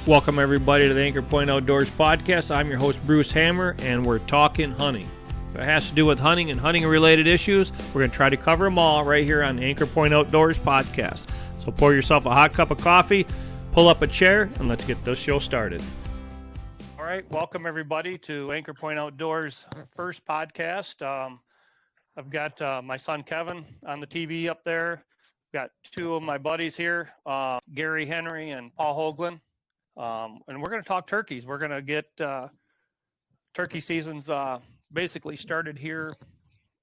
Welcome everybody to the Anchor Point Outdoors podcast. I'm your host Bruce Hammer, and we're talking hunting. If it has to do with hunting and hunting related issues, we're going to try to cover them all right here on the Anchor Point Outdoors podcast. So pour yourself a hot cup of coffee, pull up a chair, and let's get this show started. All right, welcome everybody to Anchor Point Outdoors first podcast. I've got my son Kevin on the TV up there. Got two of my buddies here, Gary Henry and Paul Hoagland. And we're going to talk turkeys. We're going to get turkey seasons basically started here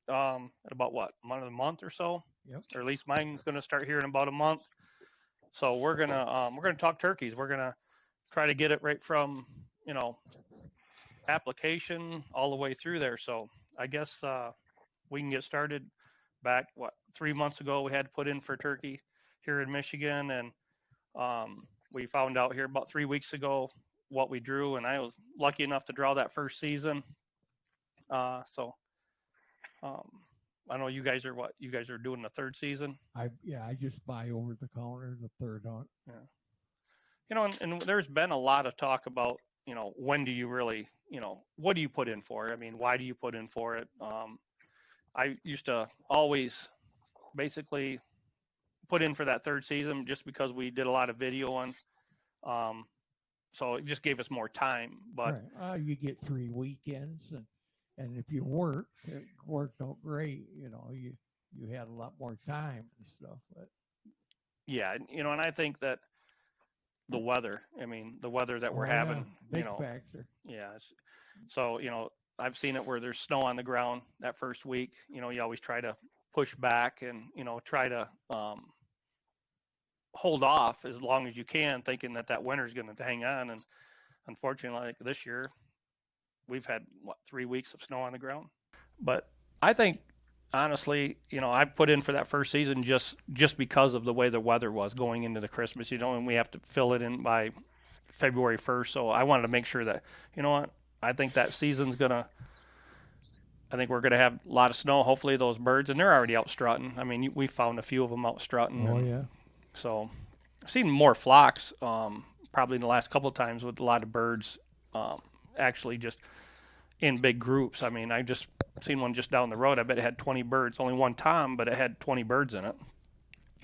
at about a month or so. Yep. Or at least mine's going to start here in about a month. So we're gonna talk turkeys. We're gonna try to get it right from application all the way through there. So I guess we can get started. Back 3 months ago, we had to put in for turkey here in Michigan, and we found out here about 3 weeks ago what we drew, and I was lucky enough to draw that first season. So I know you guys are doing the third season. I just buy over the counter the third hunt. Yeah. And there's been a lot of talk about, when do you really, what do you put in for it? I mean, why do you put in for it? I used to always basically put in for that third season just because we did a lot of video on, so it just gave us more time. But right. You get 3 weekends, and if you worked, it worked out great. You had a lot more time and stuff. But yeah, and I think that the weather that we're having, big factor. Yeah. So I've seen it where there's snow on the ground that first week. You always try to push back and try to hold off as long as you can, thinking that winter's going to hang on. And unfortunately, like this year, we've had 3 weeks of snow on the ground. But I think honestly, I put in for that first season just because of the way the weather was going into the Christmas, and we have to fill it in by February 1st. So I wanted to make sure that, I think that season's I think we're going to have a lot of snow, hopefully those birds, and they're already out strutting. I mean, we found a few of them out strutting. Oh, yeah. So I've seen more flocks probably in the last couple of times with a lot of birds actually just in big groups. I mean, I just seen one just down the road. I bet it had 20 birds. Only one tom, but it had 20 birds in it.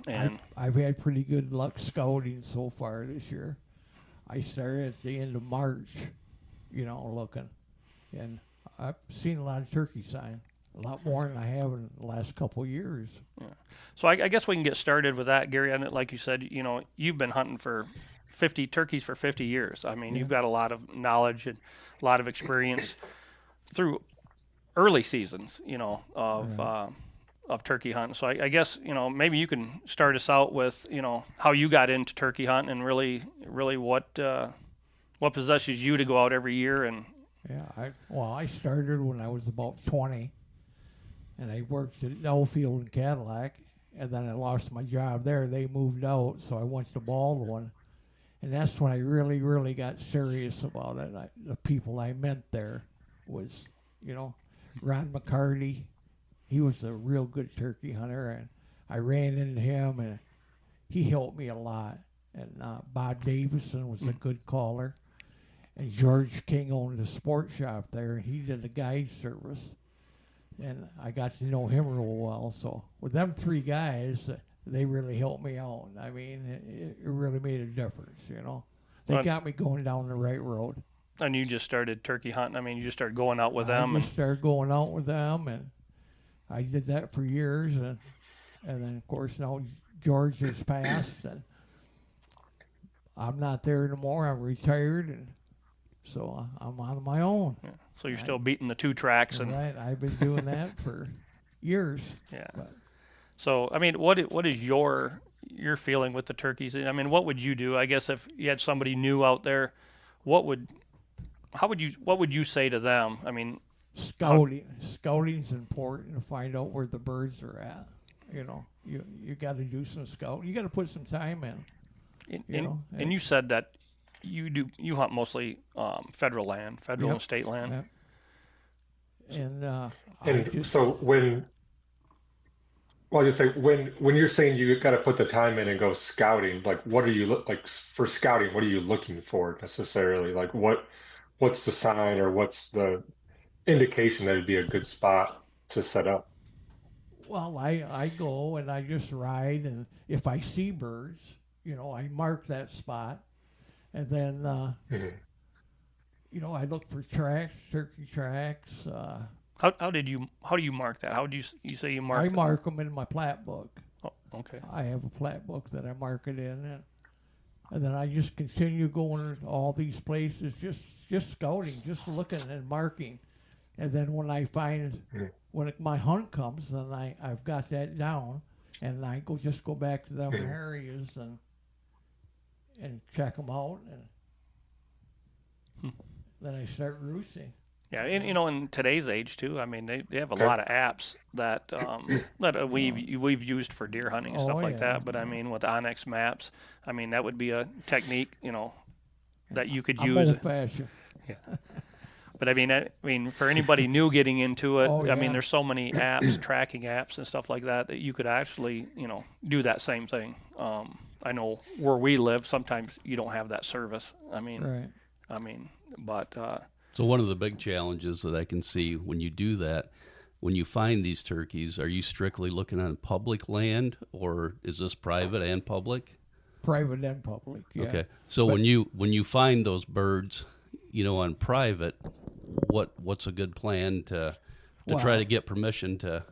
And I've had pretty good luck scouting so far this year. I started at the end of March, looking. And I've seen a lot of turkey sign, a lot more than I have in the last couple of years. Yeah. So I guess we can get started with that, Gary. And like you said, you've been hunting for 50 turkeys for 50 years. I mean, You've got a lot of knowledge and a lot of experience through early seasons, of turkey hunting. So I guess, maybe you can start us out with, how you got into turkey hunting and really what possesses you to go out every year. And yeah, I started when I was about 20, and I worked at Delafield and Cadillac, and then I lost my job there. They moved out, so I went to Baldwin, and that's when I really, really got serious about it. The people I met there was, Ron McCarty. He was a real good turkey hunter, and I ran into him, and he helped me a lot. And Bob Davison was a good caller. And George King owned a sports shop there, and he did a guide service. And I got to know him real well. So with them three guys, they really helped me out. I mean, it really made a difference, They got me going down the right road. And you just started turkey hunting. I mean, you just started going out with them. I just started going out with them, and I did that for years. And then, of course, now George has passed, and I'm not there anymore. I'm retired, and so I'm on my own. Yeah. So you're still beating the two tracks. Right. I've been doing that for years. Yeah. But. So, I mean, what is your feeling with the turkeys? I mean, what would you do? I guess if you had somebody new out there, what would you say to them? I mean, Scouting's important to find out where the birds are at. You got to do some scouting. You got to put some time in. And you said that you hunt mostly federal land, and state land. Yep. And so when Well, I just say when you're saying you got to put the time in and go scouting, like what are you look like for scouting? What are you looking for necessarily? Like what's the sign or what's the indication that it'd be a good spot to set up? Well, I go and I just ride, and if I see birds, I mark that spot, and then Mhm. I look for tracks, turkey tracks. How do you mark that? How do you say you I mark that? mark them in my plat book. Oh, okay. I have a plat book that I mark it in, and then I just continue going to all these places, just scouting, just looking and marking. And then when I find Mhm. when my hunt comes, then I've got that down, and I go back to them Mhm. areas and check them out, and Hmm. then I start roosting. Yeah, You and know, in today's age too. I mean, they have a Okay. lot of apps that that oh, we've used for deer hunting and oh stuff like yeah, that. But I yeah. mean, with Onyx Maps, I mean that would be a technique, that you could I'm use. old fashioned. Yeah. But I mean, for anybody new getting into it, Oh I mean, yeah, there's so many apps, tracking apps and stuff like that, that you could actually, do that same thing. I know where we live, sometimes you don't have that service. right. I mean, but So one of the big challenges that I can see when you do that, when you find these turkeys, are you strictly looking on public land, or is this private and public? Private and public, yeah. Okay. So But when you find those birds, on private, what's a good plan to try to well, get permission to?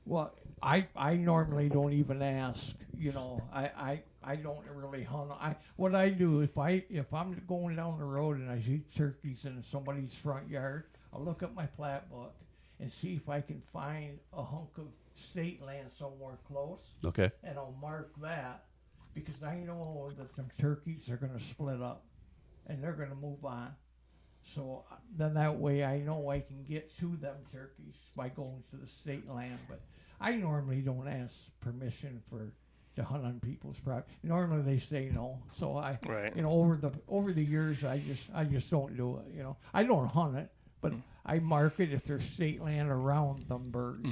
well, I normally don't even ask. I don't really hunt. What I do if I'm going down the road and I see turkeys in somebody's front yard, I'll look at my plat book and see if I can find a hunk of state land somewhere close, Okay. and I'll mark that because I know that some turkeys are going to split up and they're going to move on. So then that way I know I can get to them turkeys by going to the state land. But I normally don't ask permission to hunt on people's property. Normally they say no. So right. over the years I just don't do it. I don't hunt it, but I mark it if there's state land around them birds.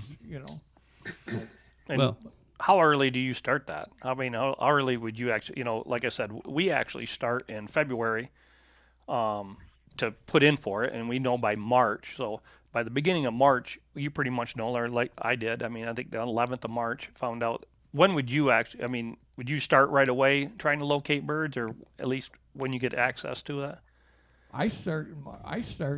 And Well, how early do you start that? I mean, how early would you actually, like I said, we actually start in February, to put in for it, and we know by March. So by the beginning of March, you pretty much know, or like I did. I mean, I think the 11th of March found out. When would you actually? I mean, would you start right away trying to locate birds, or at least when you get access to that? I start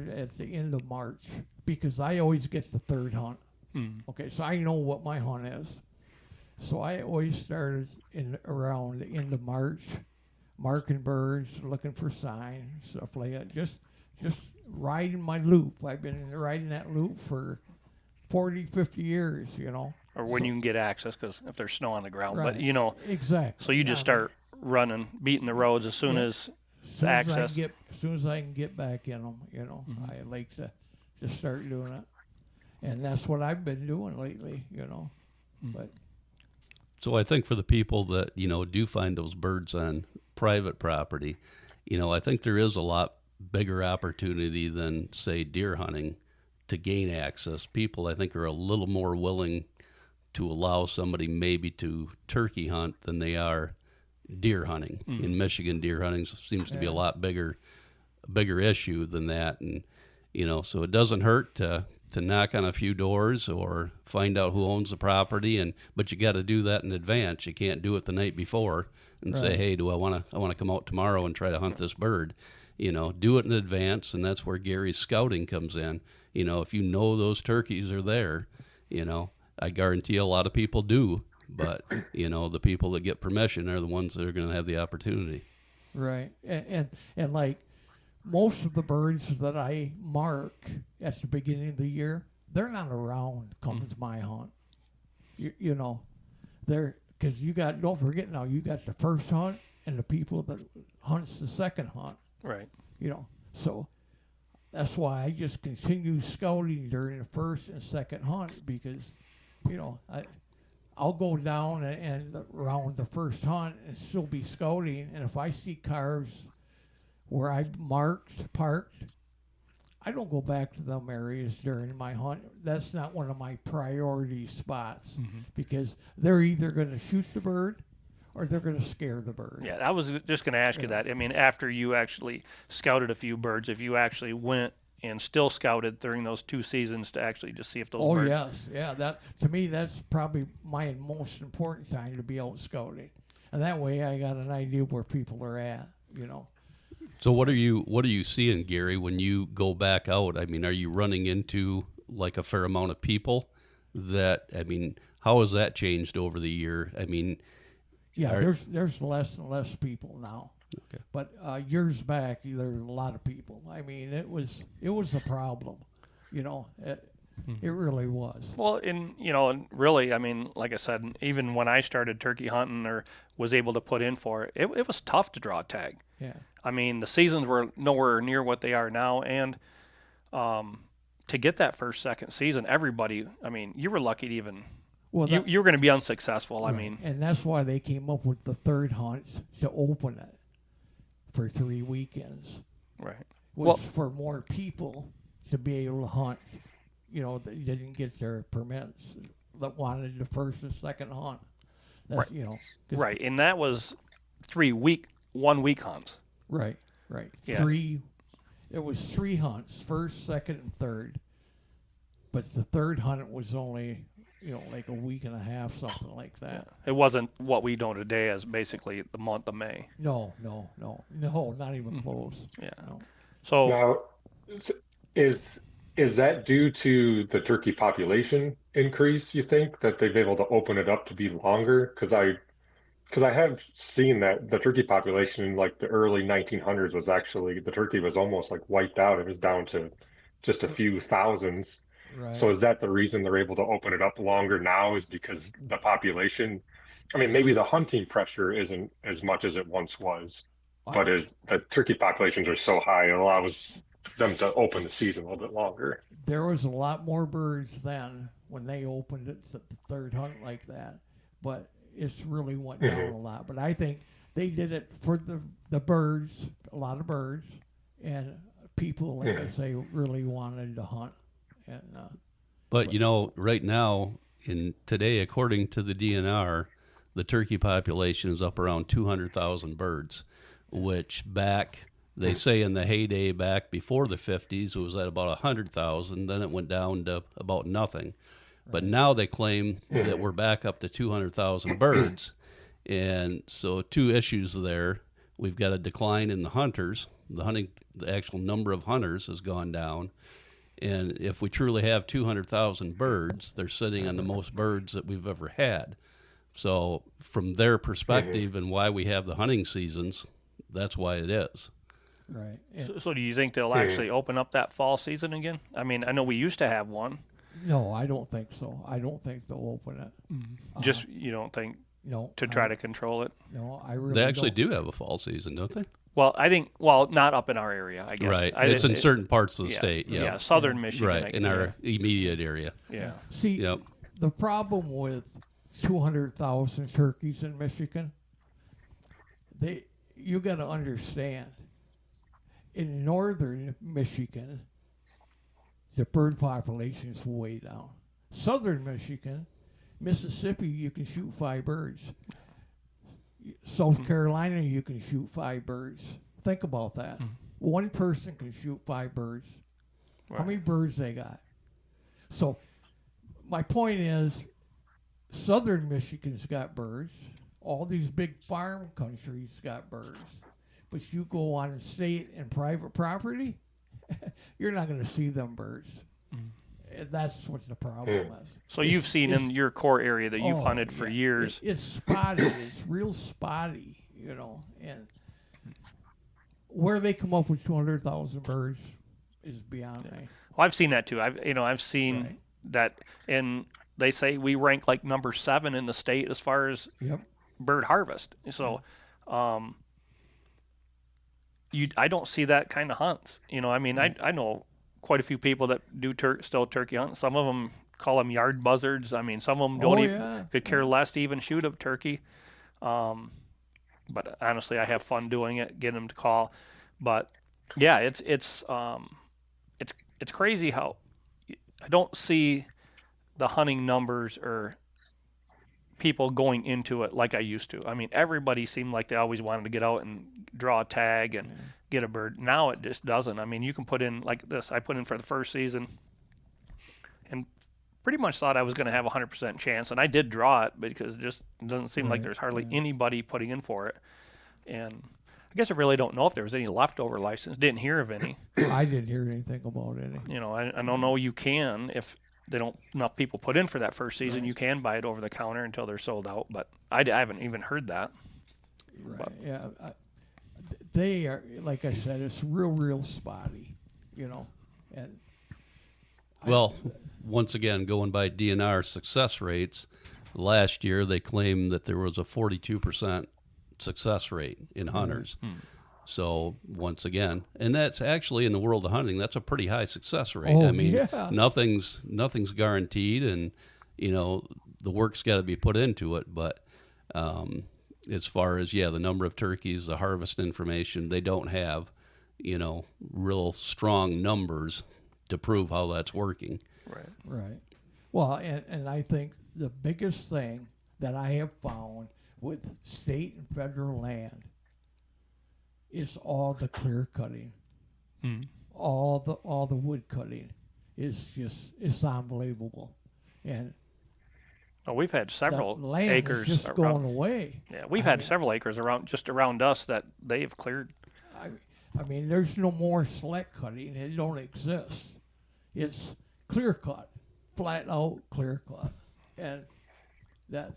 at the end of March because I always get the third hunt. Hmm. Okay, so I know what my hunt is. So I always started in around the end of March, marking birds, looking for signs, stuff like that. Just riding my loop. I've been riding that loop for 40, 50 years. Or when So you can get access, because if there's snow on the ground. But right, so exactly. you Yeah, just start running, beating the roads as soon yeah. as the Soon as I can access. get, as soon as I can get back in them, Mhm. I like to start doing it, and that's what I've been doing lately. Mm. But so I think for the people that do find those birds on private property, I think there is a lot bigger opportunity than say deer hunting to gain access. People I think are a little more willing to allow somebody maybe to turkey hunt than they are deer hunting. Mm. In Michigan, deer hunting seems to be a yeah, lot bigger issue than that, and so it doesn't hurt to knock on a few doors or find out who owns the property, but you got to do that in advance. You can't do it the night before and say, right, hey, do I want to come out tomorrow and try to hunt this bird? Do it in advance, and that's where Gary's scouting comes in. If you know those turkeys are there, I guarantee a lot of people do, but the people that get permission are the ones that are going to have the opportunity. right, and like most of the birds that I mark at the beginning of the year, they're not around comes my hunt. You know, they're because don't forget now you got the first hunt and the people that hunts the second hunt. Right. So that's why I just continue scouting during the first and second hunt because I'll go down and around the first hunt and still be scouting, and if I see cars where I parked, I don't go back to them areas during my hunt. That's not one of my priority spots because they're either going to shoot the bird or they're going to scare the bird. Yeah, I was just going to ask you that. I mean, after you actually scouted a few birds, if you actually went and still scouted during those 2 seasons to actually just see if those birds... Yes. Yeah, that to me, that's probably my most important time to be out scouting. And that way I got an idea where people are at, you know. So what are you seeing, Gary, when you go back out? I mean, are you running into like a fair amount of people how has that changed over the year? I mean, yeah, there's less and less people now. Okay. But years back, there were a lot of people. I mean, it was a problem, you know. It really was. Well, and really, I mean, like I said, even when I started turkey hunting or was able to put in for it, it was tough to draw a tag. Yeah. I mean, the seasons were nowhere near what they are now, and to get that first, second season, everybody, I mean, you were lucky to even... Well, you were going to be unsuccessful. Right. I mean, and that's why they came up with the third hunt to open it for 3 weekends. Right. Was for more people to be able to hunt. You know, they didn't get their permits that wanted the first and second hunt. That's, right. You know. Right, and that was 1 week hunts. Right. Yeah. It was 3 hunts, first, second, and third. But the third hunt was only, like a week and a half, something like that. Yeah. It wasn't what we know today as basically the month of May. No, not even close. Yeah. No. So now, is that due to the turkey population increase? You think that they've been able to open it up to be longer? Because I have seen that the turkey population in like the early 1900s was actually, the turkey was almost like wiped out. It was down to just a few thousands. Right. So is that the reason they're able to open it up longer now, is because the population, I mean, maybe the hunting pressure isn't as much as it once was, but is the turkey populations are so high, it allows them to open the season a little bit longer. There was a lot more birds then when they opened it, the third hunt like that, but it's really went down a lot. But I think they did it for the birds, a lot of birds, and people, like I say, really wanted to hunt. And, but right now, today, according to the DNR, the turkey population is up around 200,000 birds, which they say in the heyday back before the 50s, it was at about 100,000. Then it went down to about nothing. But now they claim that we're back up to 200,000 birds. And so 2 issues there. We've got a decline in the hunters. The actual number of hunters has gone down. And if we truly have 200,000 birds, they're sitting on the most birds that we've ever had. So from their perspective and why we have the hunting seasons, that's why it is. Right. So do you think they'll actually open up that fall season again? I mean, I know we used to have one. No, I don't think so. I don't think they'll open it. Just you don't think? No. To try to control it? No, I really. They actually don't. do have a fall season, don't they? Well, I think. Well, not up in our area, I guess. Right. It's in certain parts of the state. Yeah. Yeah. Southern Michigan. Right. In our immediate area. Yeah. See, the problem with 200,000 turkeys in Michigan, you got to understand. In northern Michigan, the bird population is way down. Southern Michigan, Mississippi, you can shoot 5 birds. South Carolina, you can shoot 5 birds. Think about that. One person can shoot 5 birds. Right. How many birds they got? So my point is, Southern Michigan's got birds. All these big farm countries got birds. But you go on state and private property, you're not going to see them birds. That's what the problem is. So you've seen in your core area that you've hunted for years. It's spotty. It's real spotty, and where they come up with 200,000 birds is beyond me. Well, I've seen that too. I've seen that, and they say we rank like number 7 in the state as far as bird harvest. So, I don't see that kind of hunts. I know quite a few people that do still turkey hunt. Some of them call them yard buzzards. I mean, some of them don't could care less to even shoot a turkey. But honestly, I have fun doing it, getting them to call. But yeah, it's it's crazy how I don't see the hunting numbers or people going into it like I used to. I mean, everybody seemed like they always wanted to get out and draw a tag and get a bird. Now it just doesn't. I mean, you can put in like this. I put in for the first season and pretty much thought I was going to have a 100% chance, and I did draw it because it just doesn't seem like there's hardly anybody putting in for it. And I guess I really don't know if there was any leftover license. Didn't hear of any. I didn't hear anything about any. You know, I don't know. You can if they don't enough people put in for that first season. You can buy it over the counter until they're sold out. But I haven't even heard that. Right. But, Yeah. They are, like I said, it's real spotty, you know. And Well, once again, going by DNR success rates, last year they claimed that there was a 42% success rate in hunters. So once again, and that's actually in the world of hunting, that's a pretty high success rate. Oh, I mean, yeah. nothing's guaranteed, and you know the work's got to be put into it. But as far as the number of turkeys, the harvest information, they don't have real strong numbers to prove how that's working. Right. Well, and I think the biggest thing that I have found with state and federal land is all the clear cutting. All the wood cutting is it's unbelievable. And we've had several the land acres is just around. going away. Yeah, we've had several acres around us that they've cleared. I mean, there's no more select cutting. It don't exist. It's clear cut, flat out clear cut, and that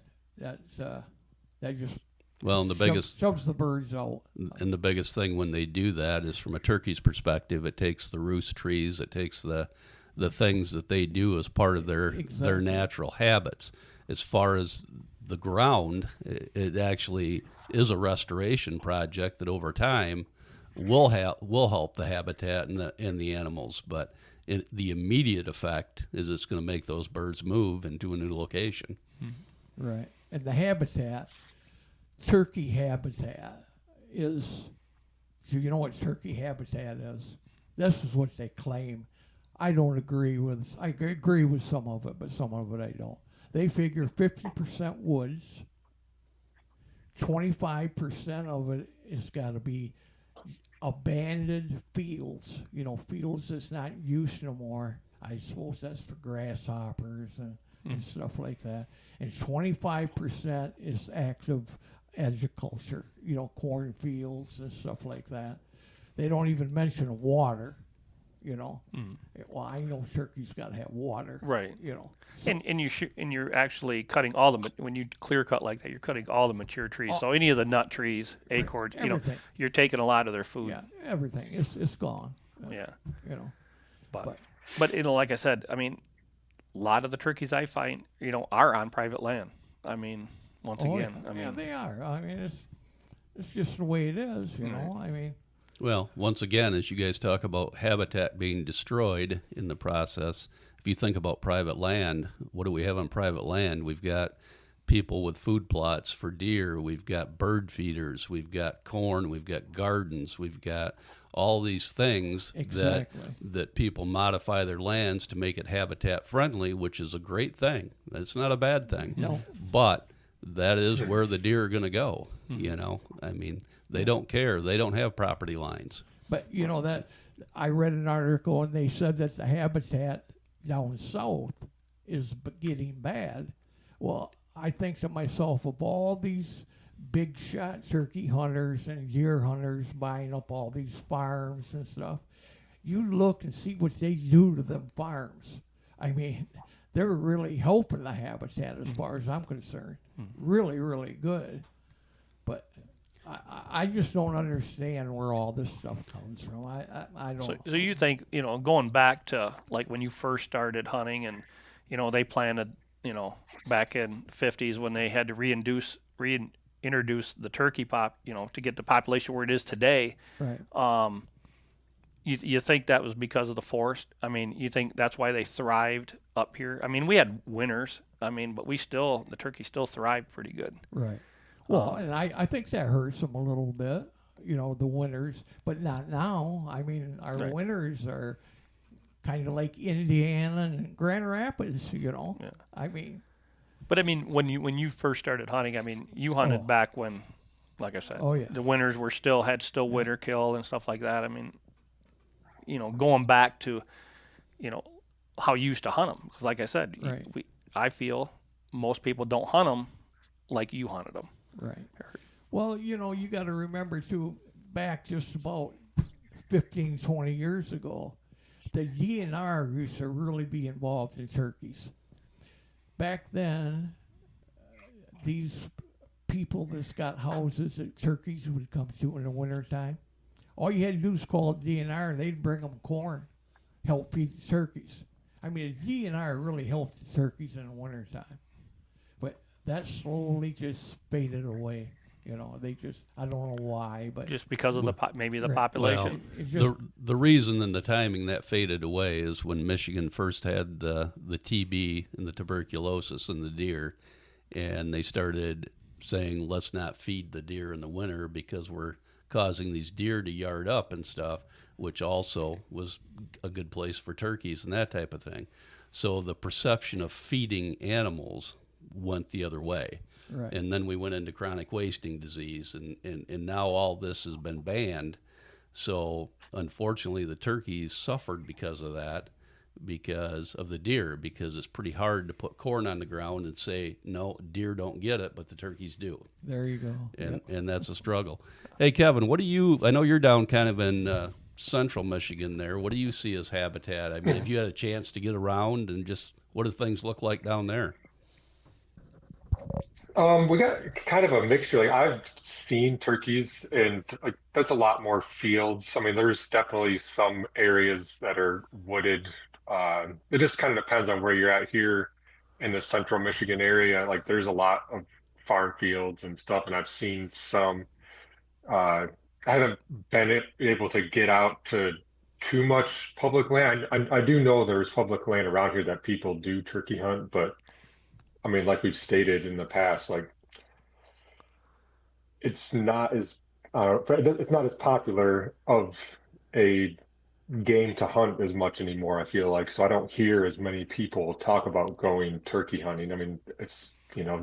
just Well, and the biggest shoves the birds out. and the biggest thing when they do that is from a turkey's perspective, it takes the roost trees, it takes the things that they do as part of their natural habits. As far as the ground, it actually is a restoration project that over time will help the habitat and the animals. But the immediate effect is it's going to make those birds move into a new location. Right, and the habitat, turkey habitat is. So you know what turkey habitat is? This is what they claim. I don't agree with. I agree with some of it, but some of it I don't. They figure 50% woods, 25% of it has got to be abandoned fields. You know, fields that's not used no more. I suppose that's for grasshoppers and stuff like that. And 25% is active agriculture. You know, cornfields and stuff like that. They don't even mention water. You know, well, I know turkey's got to have water, Right. You know, And you're actually cutting all when you clear cut like that, you're cutting all the mature trees. So any of the nut trees, acorns, everything. you're taking a lot of their food. Yeah, everything it's gone. Yeah. You know, But like I said, I mean, a lot of the turkeys I find, are on private land. I mean, once again, yeah, they are. I mean, it's just the way it is. You know, I mean. Well, once again, as you guys talk about habitat being destroyed in the process, if you think about private land, what do we have on private land? We've got people with food plots for deer. We've got bird feeders. We've got corn. We've got gardens. We've got all these things that people modify their lands to make it habitat friendly, which is a great thing. That's not a bad thing. No. But that is where the deer are going to go. I mean, they don't care. They don't have property lines. But you know that I read an article and they said that the habitat down south is getting bad. Well, I think to myself, of all these big shot turkey hunters and deer hunters buying up all these farms and stuff, you look and see what they do to them farms. I mean, they're really helping the habitat as far as I'm concerned. Really, really good. But I just don't understand where all this stuff comes from. I don't. So you think, going back to like when you first started hunting and, they planted, back in 50s when they had to reintroduce the turkey to get the population where it is today. Right. You think that was because of the forest? I mean, you think that's why they thrived up here? I mean, we had winters. I mean, but the turkey still thrived pretty good. Right. Well, and I think that hurts them a little bit, the winters, but not now. I mean, our winters are kind of like Indiana and Grand Rapids, Yeah. I mean, But I mean, when you first started hunting, I mean, you hunted Oh. back when, like I said, Oh, yeah. the winters were still winter kill and stuff like that. I mean, going back to, how you used to hunt them, because like I said, Right. I feel most people don't hunt them like you hunted them. right. Well, you got to remember too, back just about 15, 20 years ago, the DNR used to really be involved in turkeys. Back then, these people that's got houses that turkeys would come to in the wintertime, all you had to do was call the DNR and they'd bring them corn, help feed the turkeys. I mean, the DNR really helped the turkeys in the wintertime. But that slowly just faded away. They just, I don't know why, but Just because of maybe the Right. population. it just, The reason and the timing that faded away is when Michigan first had the TB and the tuberculosis in the deer, and they started saying, let's not feed the deer in the winter because we're causing these deer to yard up and stuff, which also was a good place for turkeys and that type of thing. So the perception of feeding animals went the other way. right. And then we went into chronic wasting disease, and now all this has been banned. So unfortunately, the turkeys suffered because of that, because of the deer, because it's pretty hard to put corn on the ground and say, no, deer don't get it, but the turkeys do. There you go. And that's a struggle. Hey, Kevin, I know you're down kind of in central Michigan there. What do you see as habitat? I mean, if you had a chance to get around and just, what does things look like down there? We got kind of a mixture. Like I've seen turkeys, and like there's a lot more fields. I mean, there's definitely some areas that are wooded. It just kind of depends on where you're at here in the central Michigan area. Like there's a lot of farm fields and stuff, and I've seen some. I haven't been able to get out to too much public land. I do know there's public land around here that people do turkey hunt, but I mean, like we've stated in the past, like it's not as it's not as popular of a game to hunt as much anymore, I feel like. So I don't hear as many people talk about going turkey hunting. I mean, it's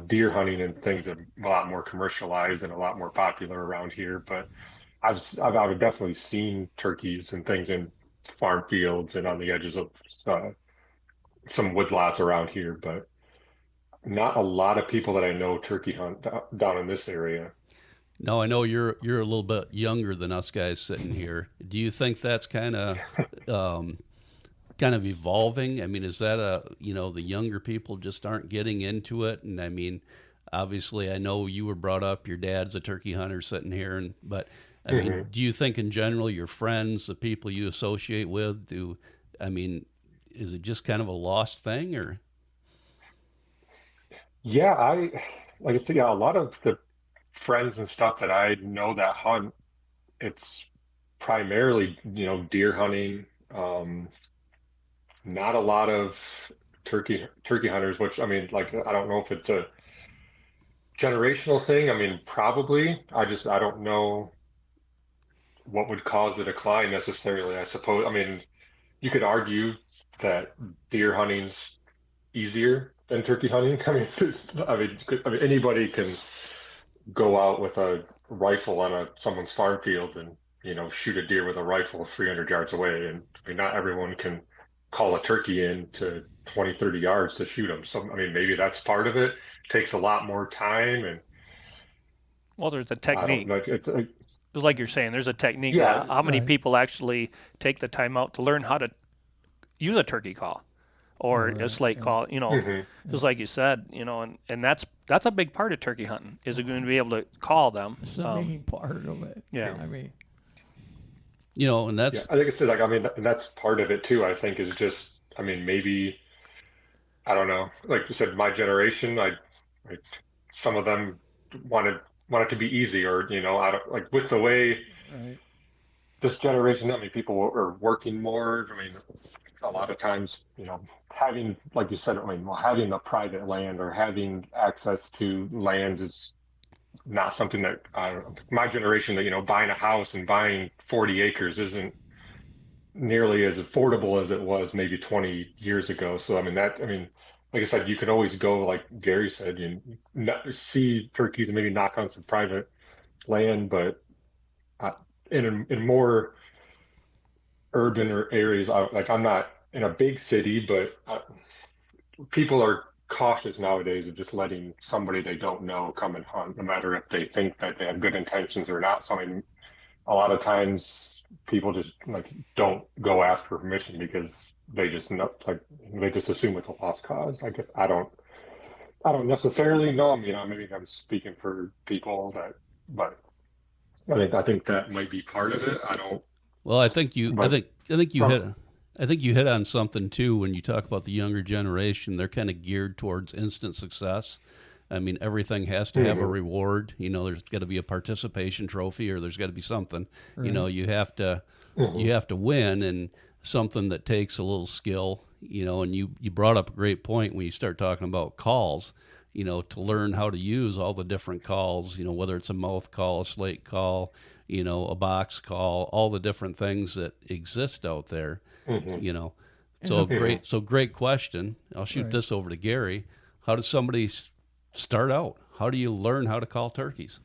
deer hunting and things are a lot more commercialized and a lot more popular around here. But I've definitely seen turkeys and things in farm fields and on the edges of some woodlots around here, but not a lot of people that I know turkey hunt down in this area. No, I know you're a little bit younger than us guys sitting here. Do you think that's kind of evolving? I mean, is that the younger people just aren't getting into it? And I mean, obviously, I know you were brought up. Your dad's a turkey hunter sitting here, but I mean, do you think in general your friends, the people you associate with, is it just kind of a lost thing or? Yeah, like I said, yeah, a lot of the friends and stuff that I know that hunt, it's primarily, deer hunting. Not a lot of turkey hunters, which I mean, like I don't know if it's a generational thing. I mean, probably. I don't know what would cause the decline necessarily. I suppose. I mean, you could argue that deer hunting's easier than turkey hunting. I mean, anybody can go out with a rifle on someone's farm field and shoot a deer with a rifle 300 yards away. And I mean, not everyone can call a turkey in to 20, 30 yards to shoot them. So I mean, maybe that's part of it. Takes a lot more time, and Well, there's a I don't technique. know. It's It's like you're saying, there's a technique. yeah, How many Right. people actually take the time out to learn how to use a turkey call or a Right, slate yeah. call? mhm. Just like you said, and that's a big part of turkey hunting. Is it going to be able to call them? It's the main part of it. yeah. I mean, And Yeah, that's I think it's like I mean, and that's part of it too. I think is just I mean, maybe I don't know. Like you said, my generation, like some of them wanted want it to be easy, or I don't like with the way right. this generation. I mean, people are working more. I mean, a lot of times, having, like you said, I mean, well, having the private land or having access to land is not something that my generation that buying a house and buying 40 acres isn't nearly as affordable as it was maybe 20 years ago. So I mean, like I said, you can always go, like Gary said, you see turkeys and maybe knock on some private land, but uh, in more urban or areas, like I'm not in a big city, but people are cautious nowadays of just letting somebody they don't know come and hunt, no matter if they think that they have good intentions or not. So I mean, a lot of times people just like don't go ask for permission because they just know, like they just assume it's a lost cause. I guess I don't necessarily know. I mean, maybe I'm speaking for people that, but I think that might be part of it. I don't. Well, But I think you hit from I think you hit on something too when you talk about the younger generation. They're kind of geared towards instant success. I mean, everything has to have a reward. You know, there's got to be a participation trophy, or there's got to be something. You know, you have to win, and something that takes a little skill. You know, and you brought up a great point when you start talking about calls. You know, to learn how to use all the different calls. You know, whether it's a mouth call, a slate call, you know, a box call, all the different things that exist out there. You know, great question. I'll shoot this over to Gary. How does somebody start out? How do you learn how to call turkeys?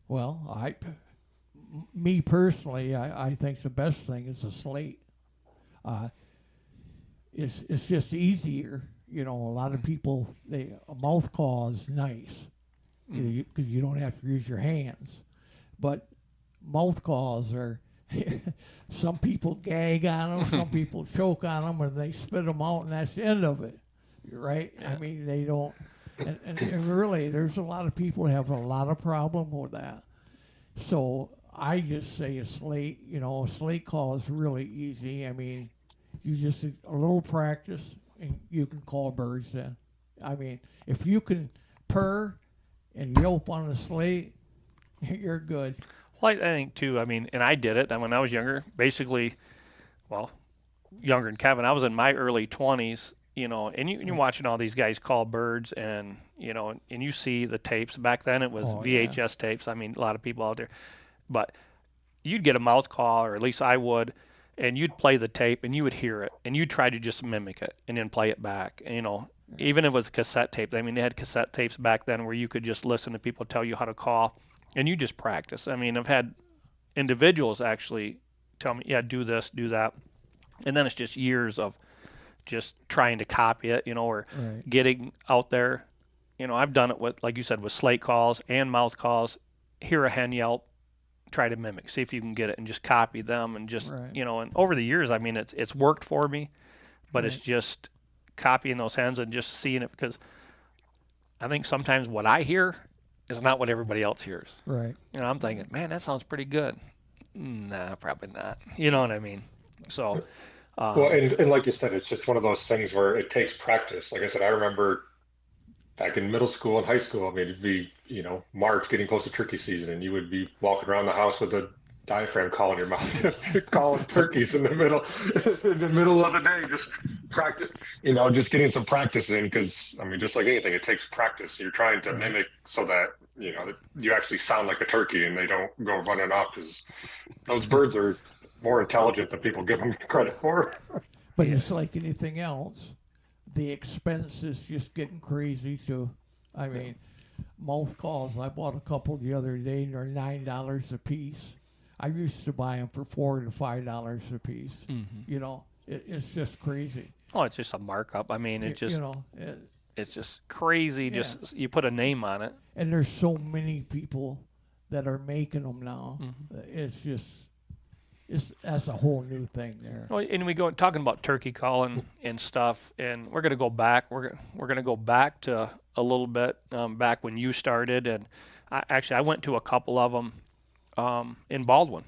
Well, me personally, I think the best thing is a slate. It's just easier. You know, a lot of people, a mouth call is nice because you don't have to use your hands. But mouth calls are, some people gag on them, some people choke on them, and they spit them out, and that's the end of it, right? I mean, they don't, and really, there's a lot of people who have a lot of problem with that. So I just say a slate, you know, a slate call is really easy. I mean, you just a little practice, and you can call birds then. I mean, if you can purr and yelp on the slate, you're good. Well, I think too. I mean, and I did it. And when I was younger, basically, well, younger than Kevin, I was in my early 20s. You know, and you're watching all these guys call birds, and you know, and you see the tapes. Back then, it was VHS tapes. I mean, a lot of people out there, but you'd get a mouth call, or at least I would, and you'd play the tape, and you would hear it, and you'd try to just mimic it, and then play it back. And, you know, even if it was a cassette tape. I mean, they had cassette tapes back then where you could just listen to people tell you how to call, and you just practice. I mean, I've had individuals actually tell me, yeah, do this, do that, and then it's just years of just trying to copy it, you know, or getting out there. You know, I've done it with, like you said, with slate calls and mouth calls. Hear a hen yelp, try to mimic, see if you can get it, and just copy them, and just you know. And over the years, I mean, it's worked for me, but it's just copying those hens and just seeing it, because I think sometimes what I hear is not what everybody else hears. Right. You know, I'm thinking, man, that sounds pretty good. Nah, probably not. You know what I mean? So. Well, and like you said, it's just one of those things where it takes practice. Like I said, I remember back in middle school and high school, I mean, it'd be, you know, March, getting close to turkey season, and you would be walking around the house with a diaphragm call in your mouth, calling turkeys in the middle of the day, just practice, you know, just getting some practice in, because, I mean, just like anything, it takes practice. You're trying to mimic so that, you know, you actually sound like a turkey and they don't go running off, because those birds are more intelligent than people give them credit for. But it's like anything else. The expense is just getting crazy too. I mean, mouth calls, I bought a couple the other day, and they're $9 a piece. I used to buy them for $4 to $5 a piece. You know, it's just crazy. Oh, it's just a markup. I mean, it just, you know, it's just crazy. Just you put a name on it. And there's so many people that are making them now. It's just, that's a whole new thing there. Well, and we go talking about turkey calling and stuff, and we're gonna go back. We're gonna go back to a little bit back when you started, and I went to a couple of them in Baldwin.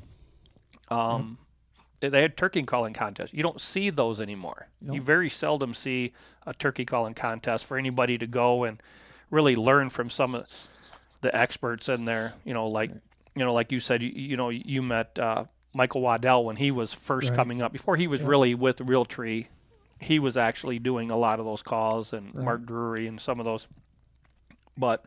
They had turkey calling contests. You don't see those anymore. Nope. You very seldom see a turkey calling contest for anybody to go and really learn from some of the experts in there. You know, like you said, you met Michael Waddell when he was first coming up. Before he was really with Realtree, he was actually doing a lot of those calls, and Mark Drury and some of those. But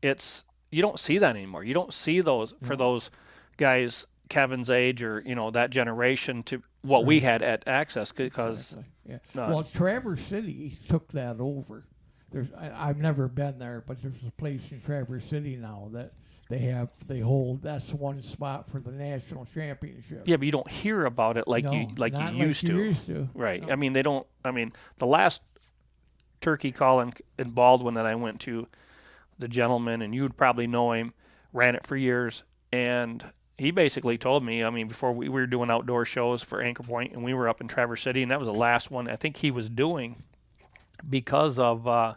you don't see that anymore. You don't see those for those guys Kevin's age or that generation to what we had at access because Exactly. Yeah. No. Well, Traverse City took that over. I've never been there, but there's a place in Traverse City now that they hold. That's one spot for the national championship. yeah, but you don't hear about it like No, you not you used to. used to. Right. No. I mean, they don't. I mean, the last turkey call in Baldwin that I went to, the gentleman, and you'd probably know him, ran it for years, and he basically told me, I mean, before we were doing outdoor shows for Anchor Point, and we were up in Traverse City, and that was the last one I think he was doing because of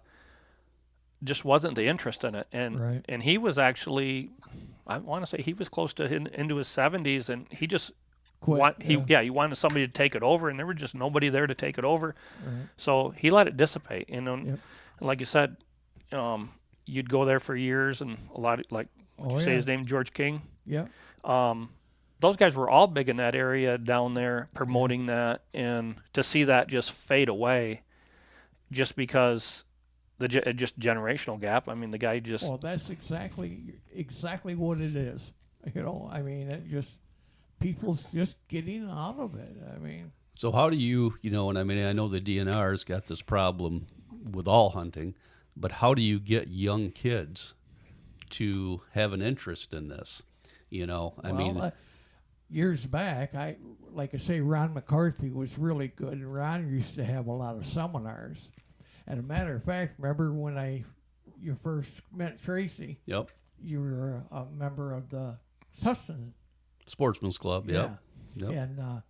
just wasn't the interest in it, and Right. and he was actually, I want to say he was close to into his 70s, and he just Quit. he wanted somebody to take it over, and there was just nobody there to take it over. Right. So he let it dissipate. Yep. And like you said, you'd go there for years, and a lot of, like, say his name, George King. Yeah. Those guys were all big in that area down there promoting that, and to see that just fade away just because just generational gap. I mean, the guy just Well, that's exactly what it is. I mean, it just people's just getting out of it. I mean, So how do you, and I mean, I know the DNR's got this problem with all hunting, but how do you get young kids to have an interest in this? Years back, like I say, Ron McCarthy was really good, and Ron used to have a lot of seminars. And a matter of fact, remember when you first met Tracy? Yep. You were a member of the Tustin. Sportsman's Club, yep. Yeah. And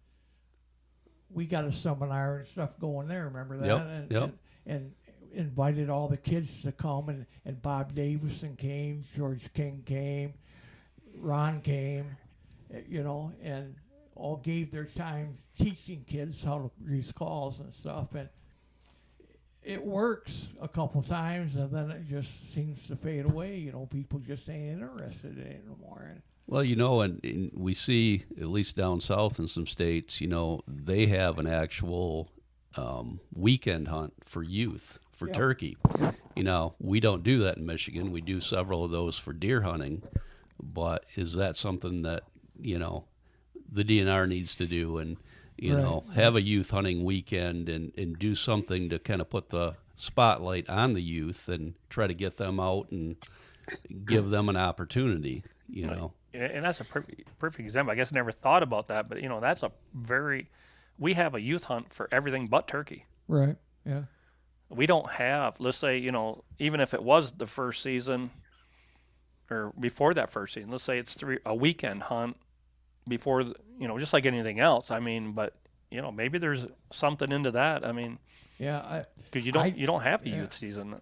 we got a seminar and stuff going there. Remember that? Yep, yep. And invited all the kids to come, and Bob Davison came, George King came, Ron came, and all gave their time teaching kids how to use calls and stuff. And it works a couple times, and then it just seems to fade away. People just ain't interested in it anymore. Well, and we see, at least down south in some states, they have an actual weekend hunt for youth, for turkey. We don't do that in Michigan. We do several of those for deer hunting. But is that something that, the DNR needs to do and, have a youth hunting weekend and do something to kind of put the spotlight on the youth and try to get them out and give them an opportunity, Right. And that's a perfect example. I guess I never thought about that, but that's we have a youth hunt for everything but turkey. Right. Yeah. We don't have, let's say, even if it was the first season or before that first season, let's say it's a weekend hunt before, just like anything else. I mean, but maybe there's something into that. I mean, yeah, because you don't have a youth season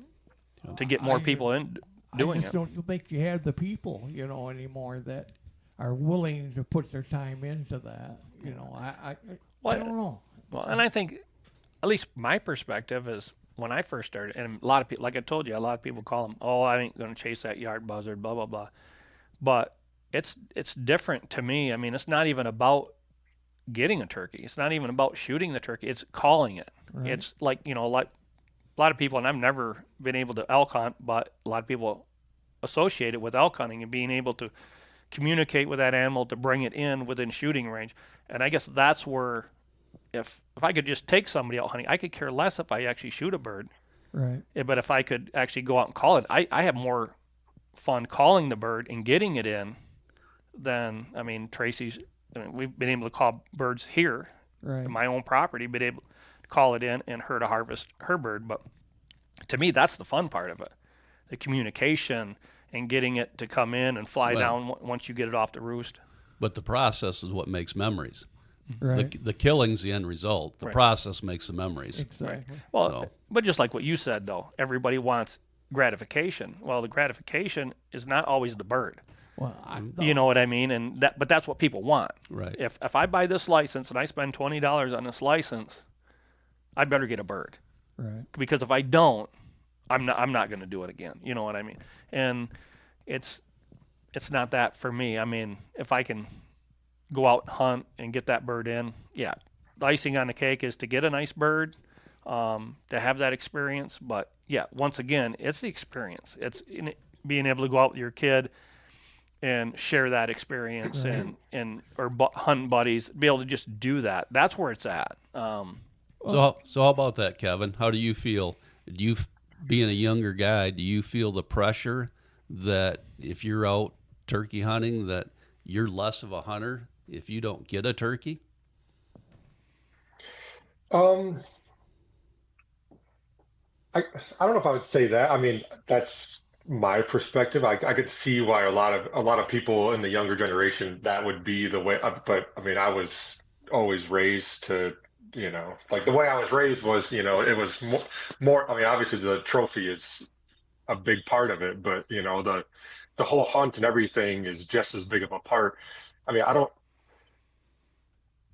to get more people in doing I just don't think you have the people, anymore that are willing to put their time into that. I don't know. Well, and I think, at least my perspective is when I first started, and a lot of people, like I told you, a lot of people call them, oh, I ain't going to chase that yard buzzard, blah, blah, blah. But it's different to me. I mean, it's not even about getting a turkey. It's not even about shooting the turkey. It's calling it. Right. It's like, a lot of people, and I've never been able to elk hunt, but a lot of people associate it with elk hunting and being able to communicate with that animal to bring it in within shooting range. And I guess that's where, if I could just take somebody out hunting, I could care less if I actually shoot a bird. Right. But if I could actually go out and call it, I have more fun calling the bird and getting it in than, we've been able to call birds here Right. in my own property, been able to call it in and her to harvest her bird. But to me, that's the fun part of it, the communication and getting it to come in and fly down once you get it off the roost. But the process is what makes memories. Right. The killing's the end result. The process makes the memories. Exactly. Well, but just like what you said, though, everybody wants gratification. Well, the gratification is not always the bird. Well, You know what I mean? But that's what people want. Right. If I buy this license and I spend $20 on this license, I better get a bird. Right. Because if I don't, I'm not going to do it again. You know what I mean? And it's not that for me. I mean, if I can go out and hunt and get that bird in, yeah, the icing on the cake is to get a nice bird, to have that experience. But yeah, once again, it's the experience. It's being able to go out with your kid and share that experience Right. or hunting buddies, be able to just do that. That's where it's at. So how about that, Kevin? How do you feel? Do you, being a younger guy, do you feel the pressure that if you're out turkey hunting, that you're less of a hunter if you don't get a turkey? Um, I I don't know if I would say that. I mean, that's my perspective. I could see why a lot of people in the younger generation that would be the way. But I mean, I was always raised to, like the way I was raised was, it was more. I mean, obviously the trophy is a big part of it, but the whole hunt and everything is just as big of a part. I mean, I don't.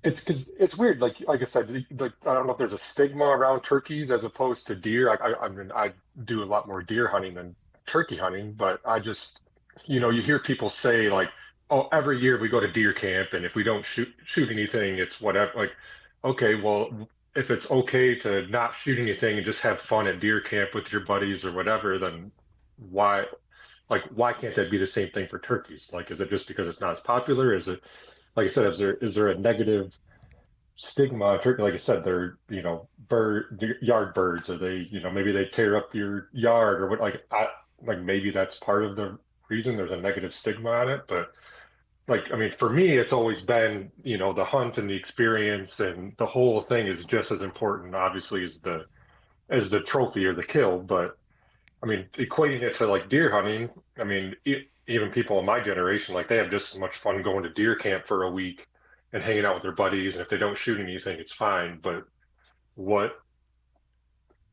It's because it's weird. Like I said, like I don't know if there's a stigma around turkeys as opposed to deer. I mean, I do a lot more deer hunting than turkey hunting, but I just, you hear people say like, "Oh, every year we go to deer camp, and if we don't shoot anything, it's whatever." Like, okay, well, if it's okay to not shoot anything and just have fun at deer camp with your buddies or whatever, then why, why can't that be the same thing for turkeys? Like, is it just because it's not as popular? Is it, like I said, is there a negative stigma on turkey? Like I said, they're, yard birds, or they, maybe they tear up your yard or what, like maybe that's part of the reason there's a negative stigma on it. But like, I mean, for me, it's always been, the hunt and the experience and the whole thing is just as important, obviously, as the trophy or the kill. But I mean, equating it to like deer hunting, I mean, even people in my generation, like they have just as much fun going to deer camp for a week and hanging out with their buddies. And if they don't shoot anything, it's fine. But what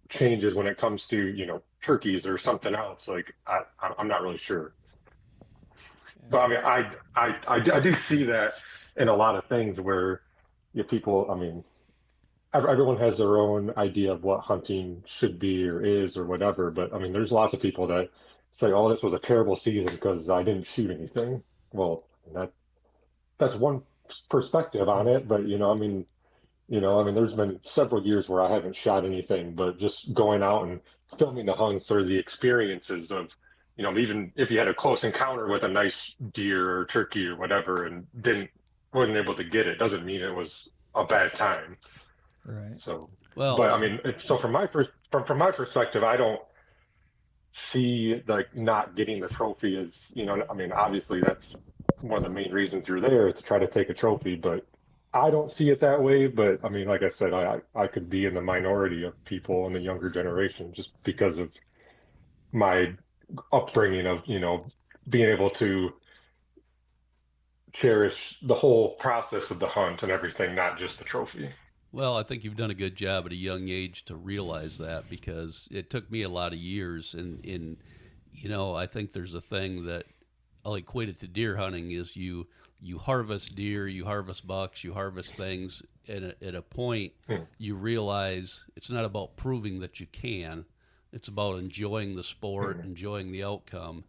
changes when it comes to, turkeys or something else? Like, I'm not really sure. But I mean, I do see that in a lot of things where people, I mean, everyone has their own idea of what hunting should be or is or whatever. But I mean, there's lots of people that say, "Oh, this was a terrible season because I didn't shoot anything." Well, that's one perspective on it. But I mean, there's been several years where I haven't shot anything, but just going out and filming the hunts or the experiences of, even if you had a close encounter with a nice deer or turkey or whatever and wasn't able to get it, doesn't mean it was a bad time. Right. So, Well, but I mean, so from my perspective, I don't see like not getting the trophy as, I mean, obviously that's one of the main reasons you're there is to try to take a trophy, but I don't see it that way. But I mean, like I said, I could be in the minority of people in the younger generation just because of my upbringing of, being able to cherish the whole process of the hunt and everything, not just the trophy. well, I think you've done a good job at a young age to realize that, because it took me a lot of years. And I think there's a thing that I'll equate it to deer hunting is you harvest deer, you harvest bucks, you harvest things. And at a point, you realize it's not about proving that you can. It's about enjoying the sport, enjoying the outcome.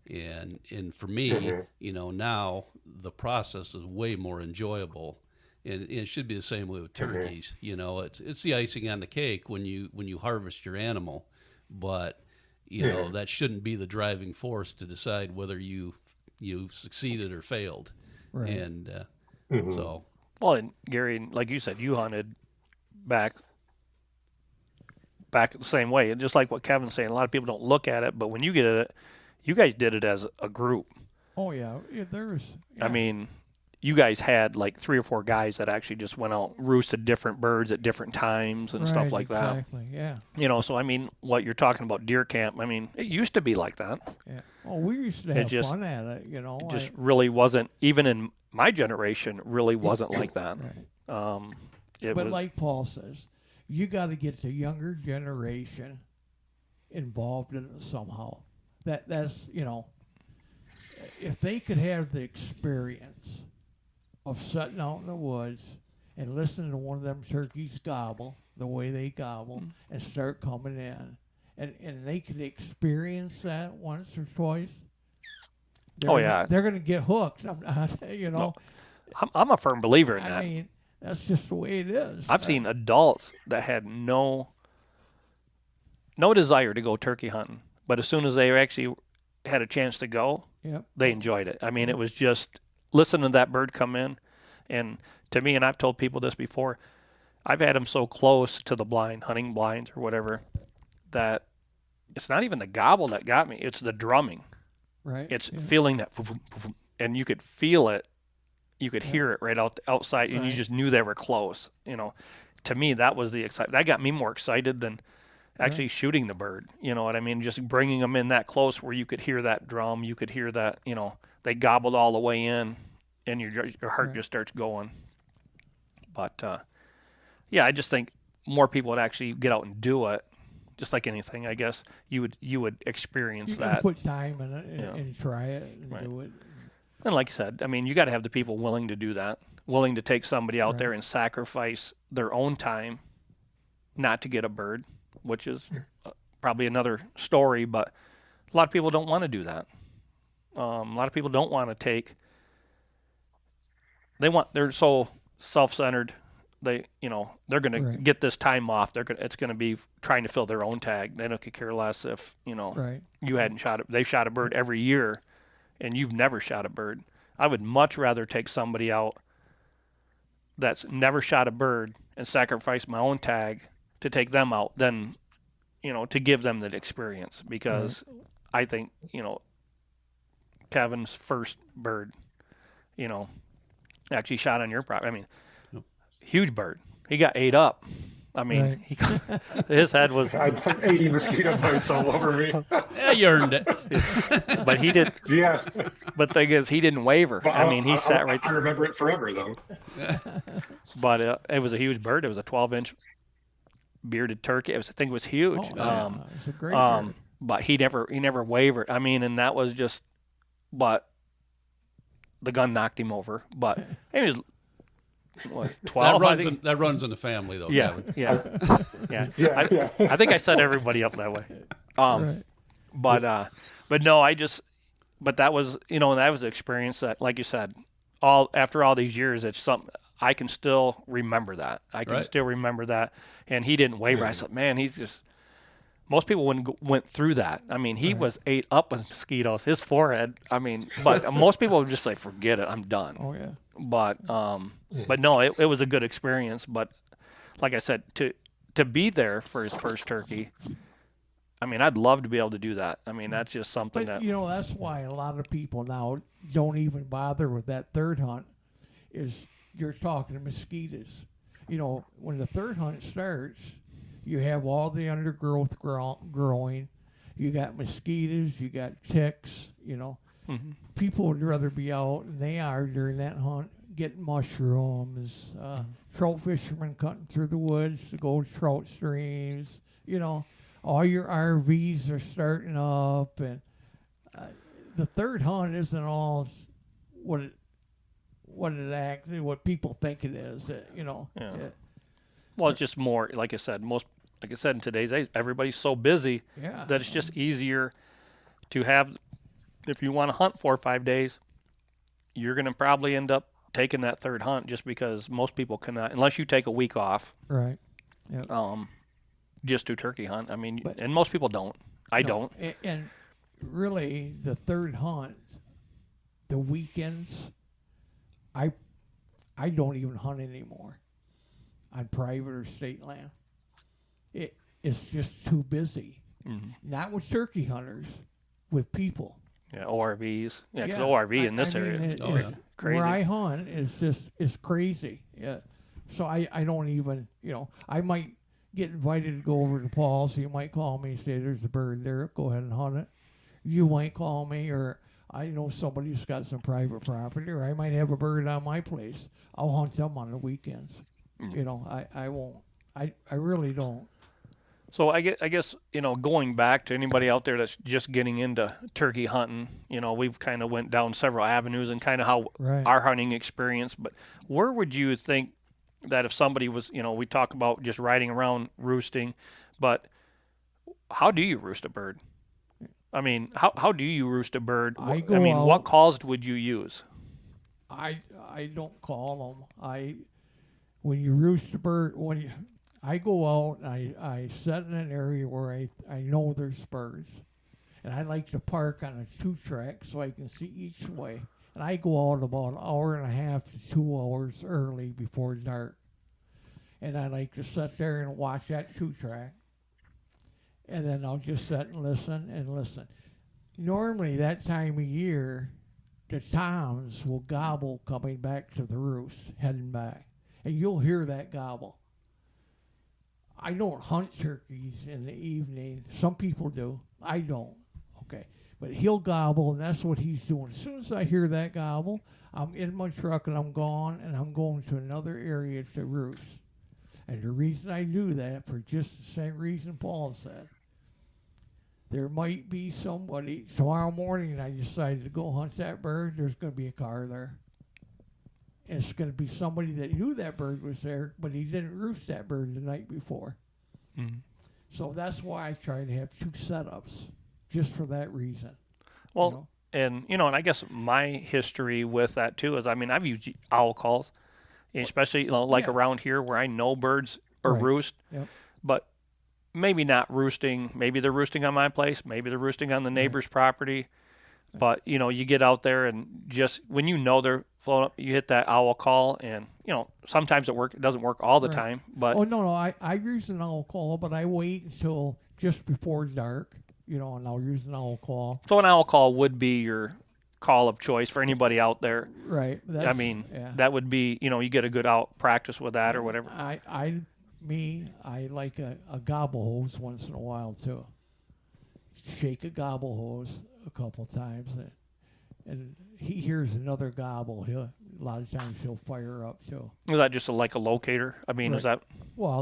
And for me, now the process is way more enjoyable. And it should be the same way with turkeys. It's the icing on the cake when you harvest your animal, but that shouldn't be the driving force to decide whether you succeeded or failed. Right. And so, Well, and Gary, like you said, you hunted back the same way. And just like what Kevin's saying, a lot of people don't look at it, but when you get it, you guys did it as a group. Oh yeah, there's. I mean, you guys had like 3 or 4 guys that actually just went out, roosted different birds at different times and stuff like that. Exactly. Yeah. So I mean, what you're talking about deer camp, I mean, it used to be like that. Yeah. Oh, we used to have fun at it. It just really wasn't, even in my generation, really wasn't like that. Right. It But was, like Paul says, you got to get the younger generation involved in it somehow. That's if they could have the experience of sitting out in the woods and listening to one of them turkeys gobble the way they gobble and start coming in, and they could experience that once or twice. They're gonna get hooked. No, I'm a firm believer in that. I mean, that's just the way it is. I've seen adults that had no desire to go turkey hunting, but as soon as they actually had a chance to go, Yep. they enjoyed it. I mean, it was just listening to that bird come in, and to me, and I've told people this before, I've had them so close to the blind, hunting blinds or whatever, that it's not even the gobble that got me. It's the drumming. Right. It's yeah. feeling that, and you could feel it. You could hear it right outside, and you Right. just knew they were close. You know, to me, that was the excitement. That got me more excited than actually shooting the bird. You know what I mean? Just bringing them in that close where you could hear that drum. You could hear that, you know, they gobbled all the way in, and your heart Right. just starts going. But, yeah, I just think more people would actually get out and do it. Just like anything, I guess you would experience You that. put time in it and, Yeah. and try it and Right. do it. And like I said, I mean, you got to have the people willing to do that, willing to take somebody out Right. there and sacrifice their own time, not to get a bird, which is probably another story. But a lot of people don't want to do that. A lot of people don't want to take. They're so self-centered. They're going to Right. get this time off. It's going to be trying to fill their own tag. They don't could care less if Right. you hadn't shot it. They shot a bird every year, and you've never shot a bird. I would much rather take somebody out that's never shot a bird and sacrifice my own tag to take them out than, to give them that experience. Because I think, Kevin's first bird, actually shot on your property. I mean, huge bird. He got ate up. I mean, his head was. I had 80 mosquito bites all over me. Yeah, you earned it. But he did. Yeah. But the thing is, he didn't waver. But I mean, he sat right I there. remember it forever, though. But it was a huge bird. It was a 12-inch bearded turkey. I think it was huge. Oh, yeah. It's a great bird. But he never wavered. I mean, and that was just. But the gun knocked him over. But he was. What, 12? That runs in the family, though. Yeah, Gavin. yeah. Yeah. I think I set everybody up that way. Right. But no, but that was, that was an experience that, like you said, after all these years, it's something I can still remember that. I can Right. still remember that. And he didn't waver. I said, man, most people went through that. I mean, he was ate up with mosquitoes, his forehead. I mean, but most people would just say, forget it, I'm done. Oh yeah. But no, it was a good experience. But like I said, to be there for his first turkey, I mean, I'd love to be able to do that. I mean, that's just something But that that's why a lot of people now don't even bother with that third hunt. Is you're talking mosquitoes. When the third hunt starts, you have all the undergrowth growing. You got mosquitoes. You got ticks. People would rather be out, and they are during that hunt, getting mushrooms. Trout fishermen cutting through the woods to go trout streams. All your RVs are starting up, and the third hunt isn't all what people think it is. well, it's just more like I said. In today's days, everybody's so busy Yeah. that it's just easier to have. If you want to hunt 4 or 5 days, you're going to probably end up taking that third hunt just because most people cannot, unless you take a week off. Right. Yep. Just to turkey hunt. I mean, But- and most people don't. I don't. And really, the third hunt, the weekends, I don't even hunt anymore on private or state land. It's just too busy. Not with turkey hunters, with people. Yeah, ORVs. Yeah, because Yeah, ORV in this I mean, area it- Oh, is yeah. crazy. Where I hunt is it's crazy. Yeah. So I don't even, I might get invited to go over to Paul's. You might call me and say, there's a bird there. Go ahead and hunt it. You might call me, or I know somebody who's got some private property, or I might have a bird on my place. I'll hunt them on the weekends. I won't. I really don't. So I guess going back to anybody out there that's just getting into turkey hunting, we've kind of went down several avenues and kind of how Right. our hunting experience. But where would you think that if somebody was, we talk about just riding around roosting, but how do you roost a bird? I mean, how do you roost a bird? I go what out- calls would you use? I don't call them. When you roost a bird, I go out and I set in an area where I know there's birds, And I like to park on a 2-track so I can see each way. And I go out about an hour and a half to 2 hours early before dark. And I like to sit there and watch that 2-track. And then I'll just sit and listen and listen. Normally, that time of year, the toms will gobble coming back to the roost, heading back. And you'll hear that gobble. I don't hunt turkeys in the evening. Some people do. I don't. Okay. But he'll gobble, and that's what he's doing. As soon as I hear that gobble, I'm in my truck and I'm gone, and I'm going to another area to roost. And the reason I do that, for just the same reason Paul said, there might be somebody, tomorrow morning I decided to go hunt that bird, there's going to be a car there. And it's going to be somebody that knew that bird was there, but he didn't roost that bird the night before. Mm-hmm. So that's why I try to have 2 setups, just for that reason. Well, and I guess my history with that too is, I mean, I've used owl calls, especially like around here where I know birds are roost, but maybe not roosting. Maybe they're roosting on my place. Maybe they're roosting on the neighbor's property. But you get out there and just when they're flown up, you hit that owl call, and sometimes it doesn't work all the time. But I use an owl call, but I wait until just before dark. And I'll use an owl call. So an owl call would be your call of choice for anybody out there. Right. That would be, you get a good out practice with that or whatever. I like a gobble hose once in a while too. Shake a gobble hose a couple times, and he hears another gobble. A lot of times he'll fire up too. Is that just like a locator? I mean, is that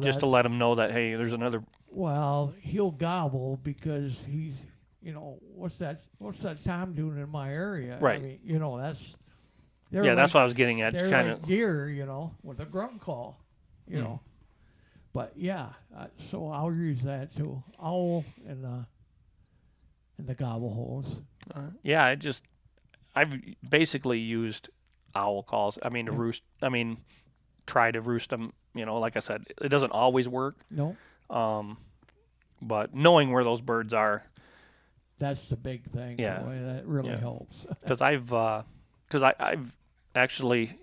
just to let him know that, hey, there's another? Well, he'll gobble because he's, what's that tom doing in my area? Right. I mean, that's. That's what I was getting at. They're kind like deer, with a grunt call, But so I'll use that too. Owl and the gobble hose. I've basically used owl calls. I mean, to roost. I mean, try to roost them. Like I said, it doesn't always work. No. But knowing where those birds are, that's the big thing. Yeah, boy, that really helps. Because I've actually,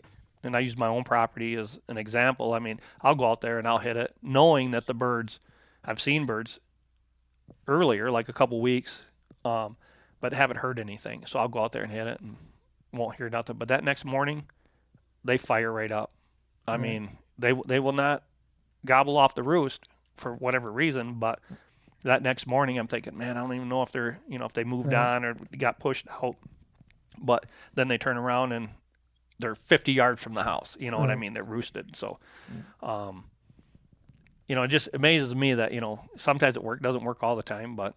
and I use my own property as an example. I mean, I'll go out there and I'll hit it, knowing that the birds, I've seen birds earlier, like a couple weeks, but haven't heard anything. So I'll go out there and hit it and won't hear nothing. But that next morning, they fire right up. I mean, they will not gobble off the roost for whatever reason, but that next morning I'm thinking, man, I don't even know if they're, if they moved on or got pushed out. But then they turn around and they're 50 yards from the house. You know what I mean? They're roosted. So, it just amazes me that, sometimes it doesn't work all the time, but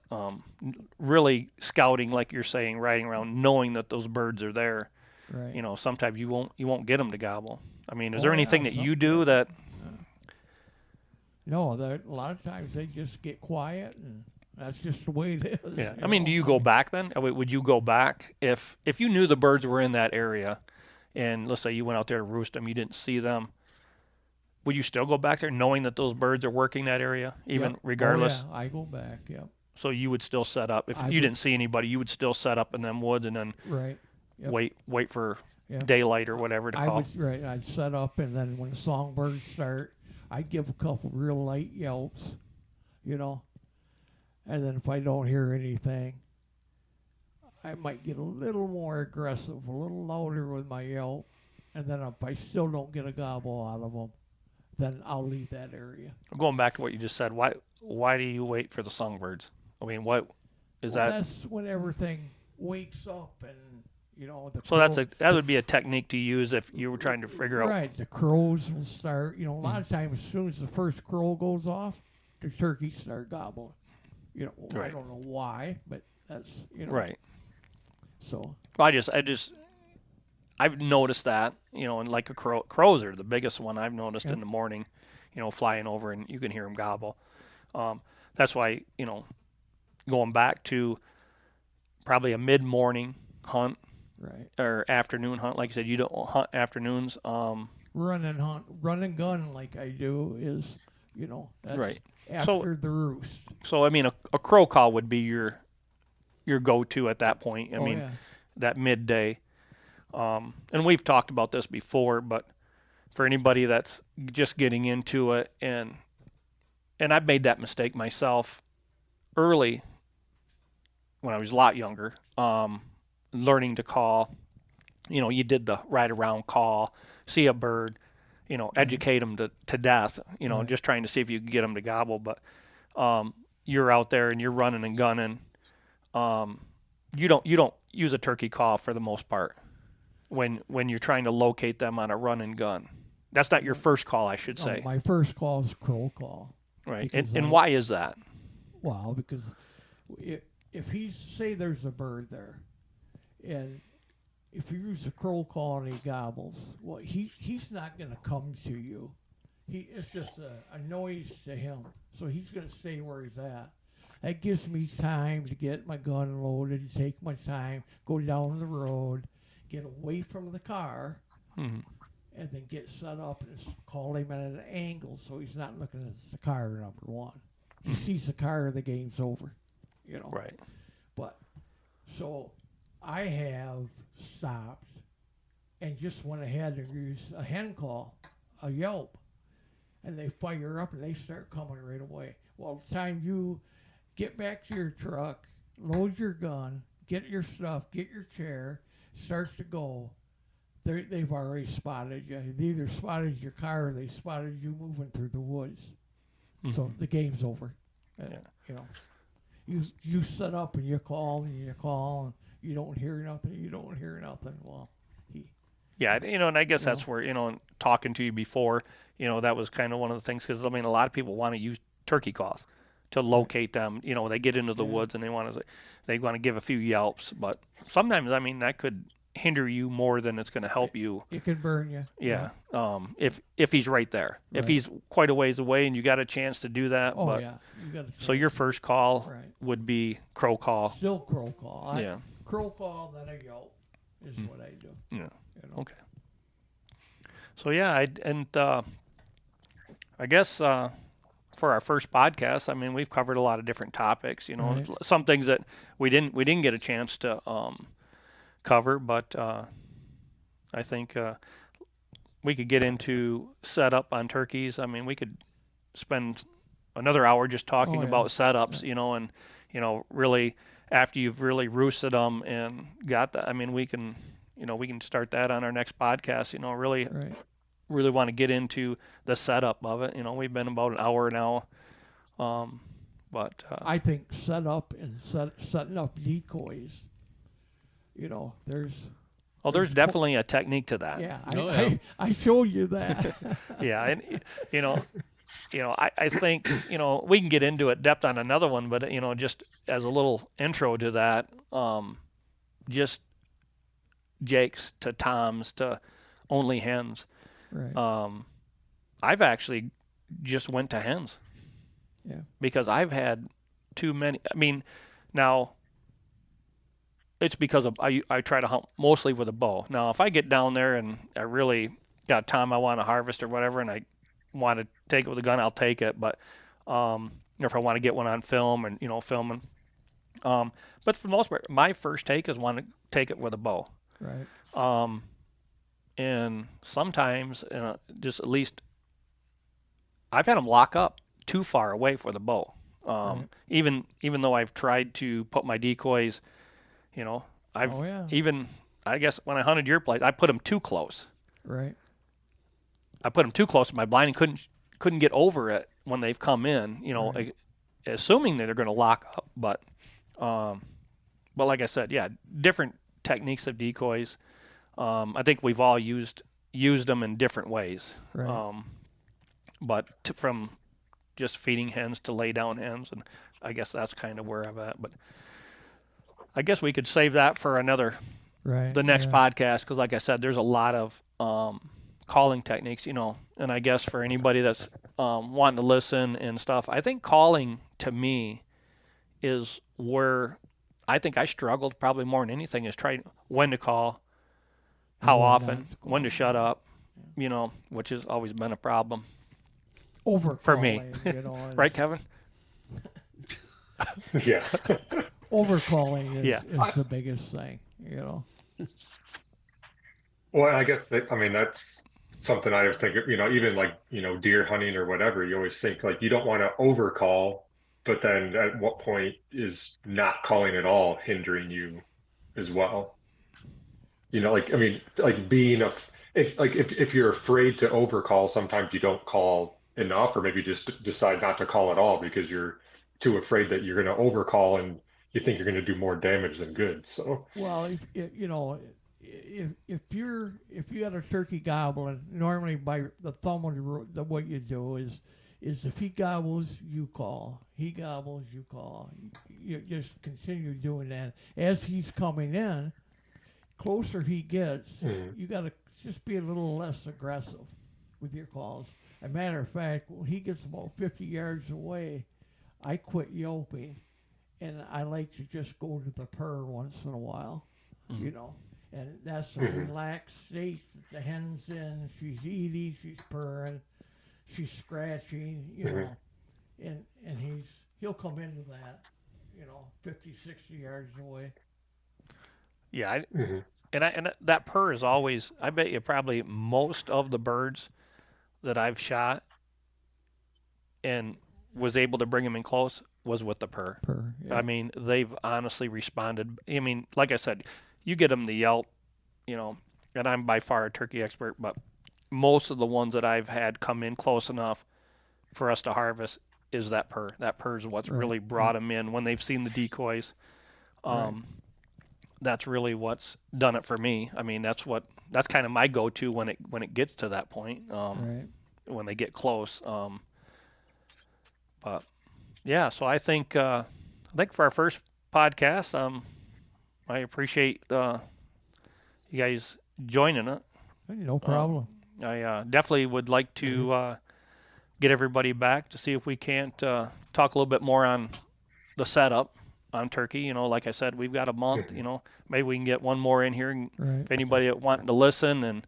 really scouting, like you're saying, riding around, knowing that those birds are there. Right. Sometimes you won't get them to gobble. I mean, is there anything that you do that? No, a lot of times they just get quiet, and that's just the way it is. Yeah. I mean, do you go back then? Would you go back if you knew the birds were in that area, and let's say you went out there to roost them, you didn't see them? Would you still go back there knowing that those birds are working that area, even regardless? Oh, yeah, I go back, yep. So you would still set up. If you didn't see anybody, you would still set up in them woods and then wait for daylight or whatever to call. I'd set up, and then when the songbirds start, I'd give a couple real light yelps, and then if I don't hear anything, I might get a little more aggressive, a little louder with my yelp, and then if I still don't get a gobble out of them, then I'll leave that area. Going back to what you just said, why do you wait for the songbirds? I mean, what is that? That's when everything wakes up, and so that would be a technique to use if you were trying to figure out. Right, the crows will start. A lot of times, as soon as the first crow goes off, the turkeys start gobbling. I don't know why, but that's right. So I've noticed that, and like crows are the biggest one I've noticed in the morning, flying over, and you can hear them gobble. That's why, going back to probably a mid-morning hunt, or afternoon hunt, like you said, you don't hunt afternoons. Run and gun like I do is, that's right after the roost. So I mean, a crow call would be your your go-to at that point. I mean, yeah. that midday. And we've talked about this before, but for anybody that's just getting into it, and I've made that mistake myself early when I was a lot younger, learning to call. You know, you did the ride around call, see a bird, you know, educate them to death, you know, Right. just trying to see if you could get them to gobble. But you're out there and you're running and gunning. You don't use a turkey call for the most part when you're trying to locate them on a run and gun. That's not your first call, I should No, say. my first call is crow call. Right. because And I- why is that? Well, because if he say there's a bird there, and if you use a crow call and he gobbles, well, he's not going to come to you. It's just a noise to him, so he's going to stay where he's at. That gives me time to get my gun loaded, take my time, go down the road, get away from the car, Mhm. and then get set up and call him at an angle so he's not looking at the car, number one. He sees the car, the game's over, you know. Right. But so I have stopped and just went ahead and used a hen call, a yelp, and they fire up and they start coming right away. Well, the time you get back to your truck, load your gun, get your stuff, get your chair, starts to go, they've already spotted you. They either spotted your car or they spotted you moving through the woods. So the game's over. Yeah. You know, you set up and you call and you don't hear nothing. Well, Yeah, you know, and I guess that's where, you know, talking to you before, you know, that was kind of one of the things, because, I mean, a lot of people want to use turkey calls to locate them. You know, they get into the woods and they want to give a few yelps, but sometimes, I mean, that could hinder you more than it's going to help you. it can burn you. Yeah. If he's right there. If Right. he's quite a ways away and you got a chance to do that. Oh but, yeah. You got So your first call Right. would be crow call. still crow call. Yeah. Crow call, then a yelp is what I do. Yeah. You know? Okay. So yeah, I guess for our first podcast, I mean, we've covered a lot of different topics. You know, Right. some things that we didn't get a chance to cover, but I think we could get into setup on turkeys. I mean, we could spend another hour just talking Oh, yeah. about setups. You know, and you know, really after you've really roosted them and got that. I mean, we can start that on our next podcast. You know, really Right. want to get into the setup of it. You know, we've been about an hour now, but I think setting up decoys. You know, there's there's definitely a technique to that. yeah. Oh, yeah. I showed you that. Yeah, and you know, I think we can get into it depth on another one, but just as a little intro to that, just Jake's to Tom's to only hens. Right. I've actually just went to hens. Yeah. Because I've had too many. I mean, now it's because of I try to hunt mostly with a bow. Now, if I get down there and I really got time I want to harvest or whatever, and I want to take it with a gun, I'll take it. But if I want to get one on film and filming, but for the most part, my first take is want to take it with a bow. Right. And sometimes, just at least, I've had them lock up too far away for the bow. Right. Even though I've tried to put my decoys, I've Oh, yeah. even, I guess when I hunted your place, I put them too close. Right. I put them too close to my blind and couldn't get over it when they've come in. Right. Assuming that they're going to lock up, but like I said, yeah, different techniques of decoys. I think we've all used them in different ways. Right. But from just feeding hens to lay down hens, and I guess that's kind of where I'm at. But I guess we could save that for Right. the next yeah. podcast, because like I said, there's a lot of calling techniques, and I guess for anybody that's wanting to listen and stuff, I think calling to me is where I think I struggled probably more than anything, is trying when to call, how when often, not to call. when to shut up, which has always been a problem. Over for me. calling, Right, Kevin? Yeah. Overcalling is, Yeah. is the biggest thing, you know. Well, I guess I mean that's something I think, even like, deer hunting or whatever, you always think like you don't want to overcall, but then at what point is not calling at all hindering you as well? Like I mean, like being a if you're afraid to overcall, sometimes you don't call enough, or maybe just decide not to call at all because you're too afraid that you're going to overcall and you think you're going to do more damage than good. So, Well, if you know, if you had a turkey gobbling, normally by the thumb of what you do is if he gobbles, you call. He gobbles, you call. You just continue doing that as he's coming in. Closer he gets, you got to just be a little less aggressive with your calls. As a matter of fact, when he gets about 50 yards away, I quit yelping, and I like to just go to the purr once in a while, you know. And that's a relaxed state that the hen's in. She's eating, she's purring, she's scratching, you know. And he'll come into that, 50, 60 yards away. Yeah, and that purr is always. I bet you probably most of the birds that I've shot and was able to bring them in close was with the purr. Yeah. I mean, they've honestly responded. I mean, like I said, you get them the yelp, and I'm by far a turkey expert, but most of the ones that I've had come in close enough for us to harvest is that purr. That purr is what's really brought them in when they've seen the decoys. That's really what's done it for me. I mean, that's kind of my go-to when it gets to that point. When they get close. But yeah, so I think for our first podcast, I appreciate you guys joining it. No problem. I definitely would like to get everybody back to see if we can't talk a little bit more on the setup on turkey. Like I said, we've got a month. Maybe we can get one more in here. And if anybody wanting to listen and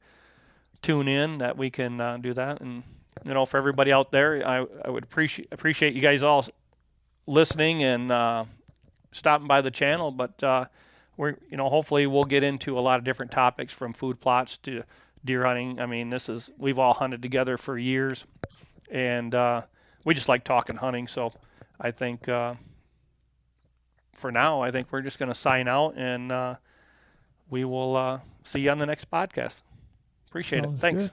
tune in, that we can do that. And for everybody out there, I would appreciate you guys all listening and stopping by the channel. But we're hopefully we'll get into a lot of different topics, from food plots to deer hunting. I mean, we've all hunted together for years, and we just like talking hunting. So I think for now, I think we're just going to sign out, and we will see you on the next podcast. Appreciate it. Thanks. Good.